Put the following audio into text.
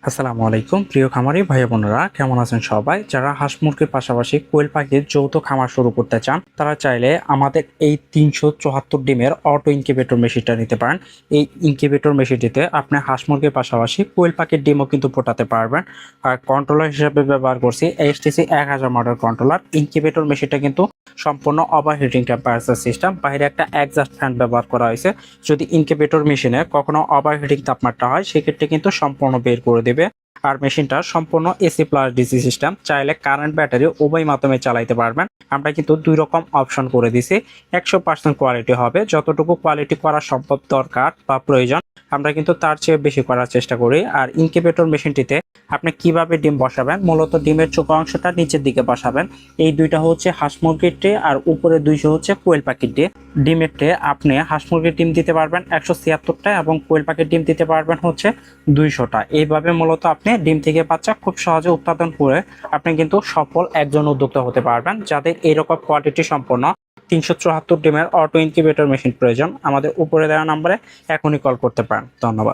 আসসালামু আলাইকুম প্রিয় খামারি ভাই বোনেরা, কেমন আছেন সবাই? যারা হাঁস মুরগির পাশাপাশি কোয়েল পাখির যৌথ খামার শুরু করতে চান তারা চাইলে আমাদের এই 374 ডিমের অটো ইনকিউবেটর মেশিনটা নিতে পারেন। এই ইনকিউবেটর মেশিনটিতে আপনি হাঁস মুরগির পাশাপাশি কোয়েল পাখির ডিমও কিন্তু ফোটাতে পারবেন। আর কন্ট্রোলার হিসেবে ব্যবহার করছি HTC 1000 মডেল কন্ট্রোলার। ইনকিউবেটর মেশিনটা কিন্তু সম্পূর্ণ ওভারহিটিং টেম্পারেচার সিস্টেম, বাইরে একটা এক্সস্ট ফ্যান ব্যবহার করা হয়েছে। যদি ইনকিউবেটর মেশিনে কখনো ওভারহিটিং তাপমাত্রা হয় সেক্ষেত্রে কিন্তু সম্পূর্ণ বের করে দেবে। আর মেশিনটা সম্পূর্ণ এসি প্লাস ডিসি সিস্টেম, চাইলে কারেন্ট ব্যাটারি উভয় মাধ্যমে চালাইতে পারবেন। আমরা কিন্তু দুই রকম অপশন করে দিছি। 100% কোয়ালিটি হবে, যতটুকু কোয়ালিটি করা সম্ভব দরকার বা প্রয়োজন আমরা কিন্তু তার চেয়ে বেশি করার চেষ্টা করি। আর ইনকিউবেটর মেশিনটিতে আপনি কিভাবে ডিম বসাবেন, মূলত ডিমের চোখা অংশটা নিচের দিকে বসাবেন। এই দুইটা হচ্ছে হাঁস মুরগির ট্রে, আর উপরে 200 হচ্ছে কোয়েল পাখির ট্রে। ডিমের ট্রে আপনি হাঁস মুরগির ডিম দিতে পারবেন 176টা এবং কোয়েল পাখির ডিম দিতে পারবেন হচ্ছে 200টা। এইভাবে মূলত আপনি ডিম থেকে বাচ্চা খুব সহজে উৎপাদন করে আপনি কিন্তু সফল একজন উদ্যোক্তা হতে পারবেন। যাদের এইরকম কোয়ালিটি সম্পন্ন 374 ডিমের অটো ইনকিউবেটর মেশিন প্রয়োজন, আমাদের উপরে দেওয়া নম্বরে এখনই কল করতে পারেন। ধন্যবাদ।